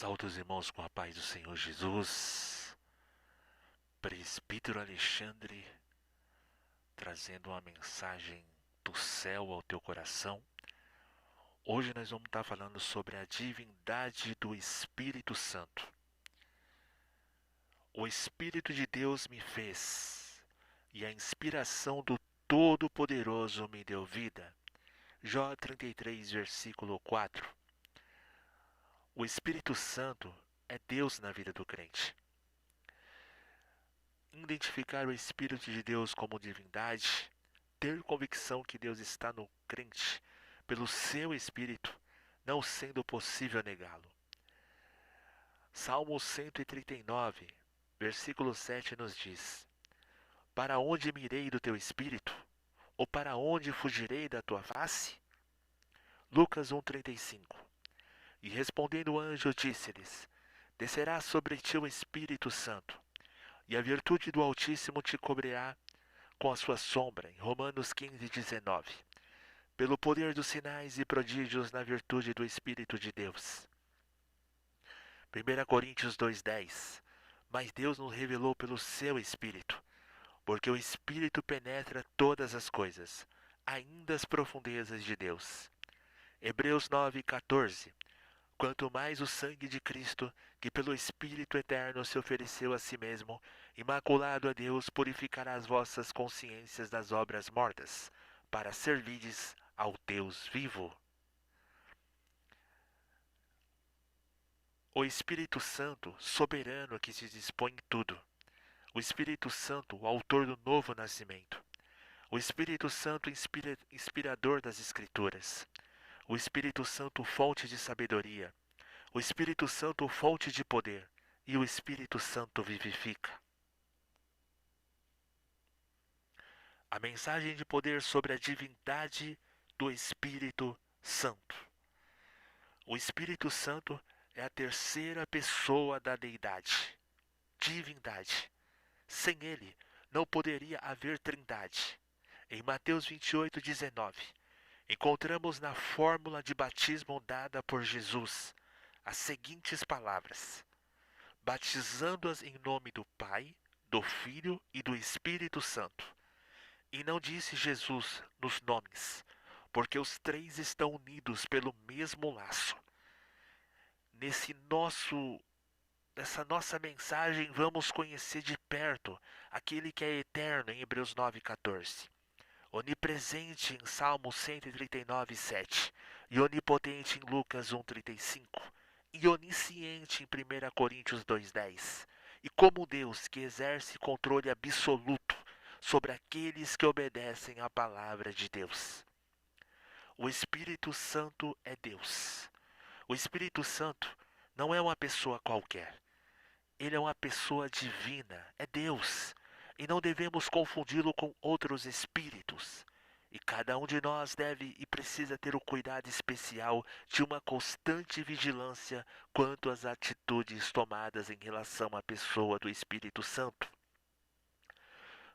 Saúde os irmãos com a paz do Senhor Jesus. Presbítero Alexandre trazendo uma mensagem do céu ao teu coração. Hoje nós vamos estar falando sobre a divindade do Espírito Santo. O Espírito de Deus me fez e a inspiração do Todo-Poderoso me deu vida. Jó 33, versículo 4. O Espírito Santo é Deus na vida do crente. Identificar o Espírito de Deus como divindade, ter convicção que Deus está no crente pelo seu Espírito, não sendo possível negá-lo. Salmo 139, versículo 7 nos diz: Para onde me irei do teu Espírito? Ou para onde fugirei da tua face? Lucas 1,35. E respondendo o anjo disse-lhes: Descerá sobre ti o Espírito Santo, e a virtude do Altíssimo te cobrirá com a sua sombra, em Romanos 15:19, pelo poder dos sinais e prodígios na virtude do Espírito de Deus. 1 Coríntios 2:10, mas Deus nos revelou pelo seu Espírito, porque o Espírito penetra todas as coisas, ainda as profundezas de Deus. Hebreus 9:14, quanto mais o sangue de Cristo, que pelo Espírito eterno se ofereceu a si mesmo, imaculado a Deus, purificará as vossas consciências das obras mortas, para servirdes ao Deus vivo. O Espírito Santo, soberano que se dispõe em tudo. O Espírito Santo, o autor do novo nascimento. O Espírito Santo, inspirador das Escrituras. O Espírito Santo, fonte de sabedoria. O Espírito Santo, fonte de poder, e o Espírito Santo vivifica. A mensagem de poder sobre a divindade do Espírito Santo. O Espírito Santo é a terceira pessoa da deidade, divindade. Sem ele, não poderia haver trindade. Em Mateus 28:19, encontramos na fórmula de batismo dada por Jesus as seguintes palavras: batizando-as em nome do Pai, do Filho e do Espírito Santo. E não disse Jesus nos nomes, porque os três estão unidos pelo mesmo laço. Nessa nossa mensagem vamos conhecer de perto aquele que é eterno em Hebreus 9:14, onipresente em Salmo 139:7 e onipotente em Lucas 1:35. E onisciente em 1 Coríntios 2:10, e como Deus que exerce controle absoluto sobre aqueles que obedecem à palavra de Deus. O Espírito Santo é Deus. O Espírito Santo não é uma pessoa qualquer. Ele é uma pessoa divina, é Deus. E não devemos confundi-lo com outros espíritos. E cada um de nós deve e precisa ter o cuidado especial de uma constante vigilância quanto às atitudes tomadas em relação à pessoa do Espírito Santo.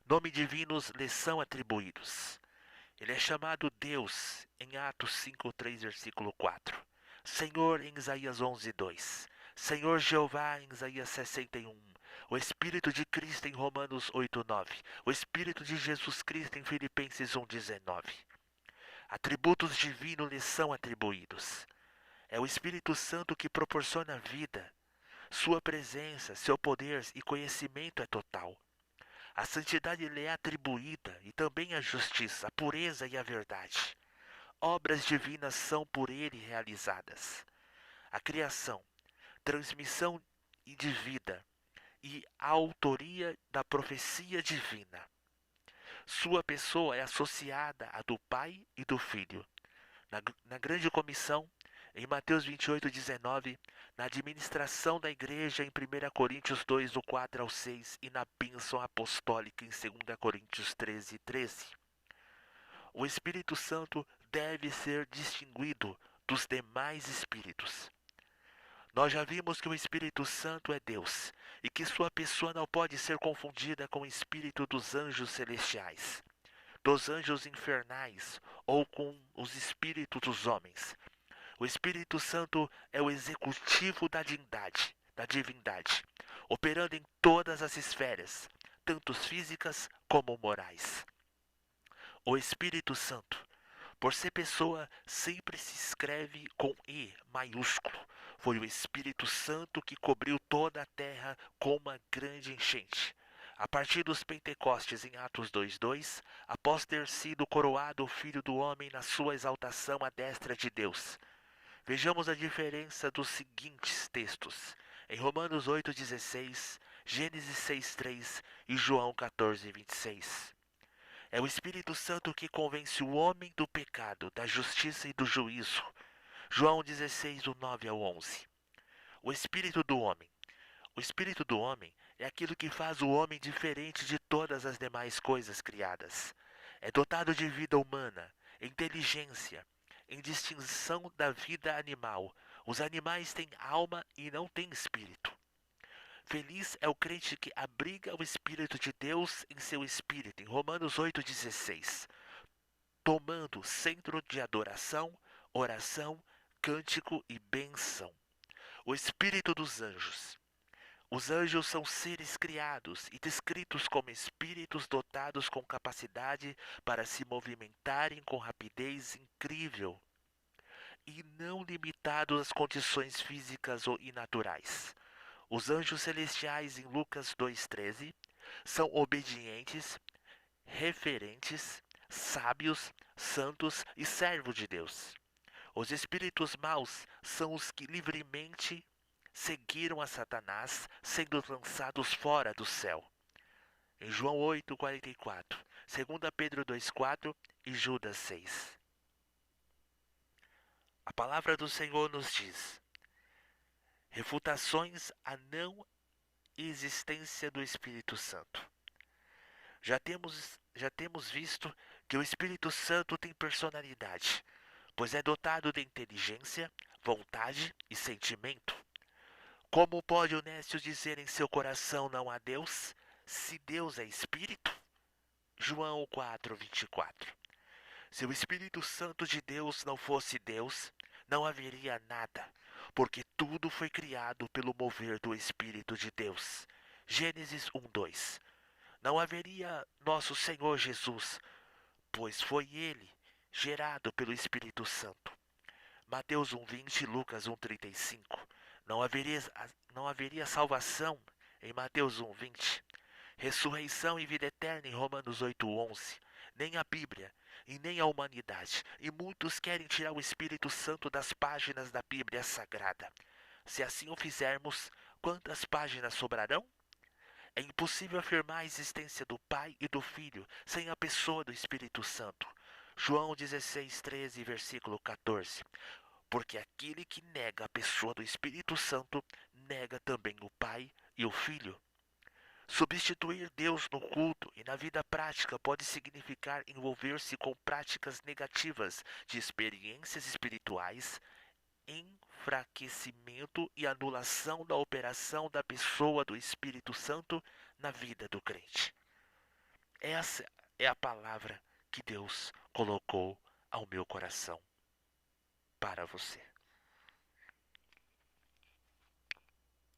Nomes divinos lhe são atribuídos. Ele é chamado Deus em Atos 5:3, versículo 4. Senhor em Isaías 11:2. Senhor Jeová em Isaías 61. O Espírito de Cristo em Romanos 8:9. O Espírito de Jesus Cristo em Filipenses 1:19. Atributos divinos lhe são atribuídos. É o Espírito Santo que proporciona vida. Sua presença, seu poder e conhecimento é total. A santidade lhe é atribuída e também a justiça, a pureza e a verdade. Obras divinas são por ele realizadas. A criação, transmissão de vida e a autoria da profecia divina. Sua pessoa é associada à do Pai e do Filho. Na grande comissão, em Mateus 28:19, na administração da igreja em 1 Coríntios 2, do 4 ao 6 e na bênção apostólica em 2 Coríntios 13:13. O Espírito Santo deve ser distinguido dos demais espíritos. Nós já vimos que o Espírito Santo é Deus e que sua pessoa não pode ser confundida com o espírito dos anjos celestiais, dos anjos infernais ou com os espíritos dos homens. O Espírito Santo é o executivo da divindade, operando em todas as esferas, tanto físicas como morais. O Espírito Santo, por ser pessoa, sempre se escreve com E maiúsculo. Foi o Espírito Santo que cobriu toda a terra com uma grande enchente. A partir dos Pentecostes em Atos 2:2, após ter sido coroado o Filho do Homem na sua exaltação à destra de Deus. Vejamos a diferença dos seguintes textos. Em Romanos 8:16, Gênesis 6:3 e João 14:26. É o Espírito Santo que convence o homem do pecado, da justiça e do juízo. João 16, do 9 ao 11. O Espírito do homem. O Espírito do homem é aquilo que faz o homem diferente de todas as demais coisas criadas. É dotado de vida humana, inteligência, em distinção da vida animal. Os animais têm alma e não têm espírito. Feliz é o crente que abriga o Espírito de Deus em seu espírito, em Romanos 8,16, tomando centro de adoração, oração, cântico e bênção. O Espírito dos anjos. Os anjos são seres criados e descritos como espíritos dotados com capacidade para se movimentarem com rapidez incrível e não limitados às condições físicas ou naturais. Os anjos celestiais, em Lucas 2,13, são obedientes, referentes, sábios, santos e servos de Deus. Os espíritos maus são os que livremente seguiram a Satanás, sendo lançados fora do céu. Em João 8,44, 2 Pedro 2,4 e Judas 6. A palavra do Senhor nos diz: refutações à não existência do Espírito Santo. Já temos visto que o Espírito Santo tem personalidade, pois é dotado de inteligência, vontade e sentimento. Como pode o nécio dizer em seu coração não há Deus, se Deus é Espírito? João 4:24. Se o Espírito Santo de Deus não fosse Deus, não haveria nada, porque tudo foi criado pelo mover do Espírito de Deus. Gênesis 1:2. Não haveria nosso Senhor Jesus, pois foi ele gerado pelo Espírito Santo. Mateus 1:20 e Lucas 1:35. Não haveria, não haveria salvação em Mateus 1:20. Ressurreição e vida eterna em Romanos 8:11. Nem a Bíblia e nem a humanidade. E muitos querem tirar o Espírito Santo das páginas da Bíblia Sagrada. Se assim o fizermos, quantas páginas sobrarão? É impossível afirmar a existência do Pai e do Filho sem a pessoa do Espírito Santo. João 16:13, versículo 14. Porque aquele que nega a pessoa do Espírito Santo, nega também o Pai e o Filho. Substituir Deus no culto e na vida prática pode significar envolver-se com práticas negativas de experiências espirituais, enfraquecimento e anulação da operação da pessoa do Espírito Santo na vida do crente. Essa é a palavra que Deus colocou ao meu coração para você.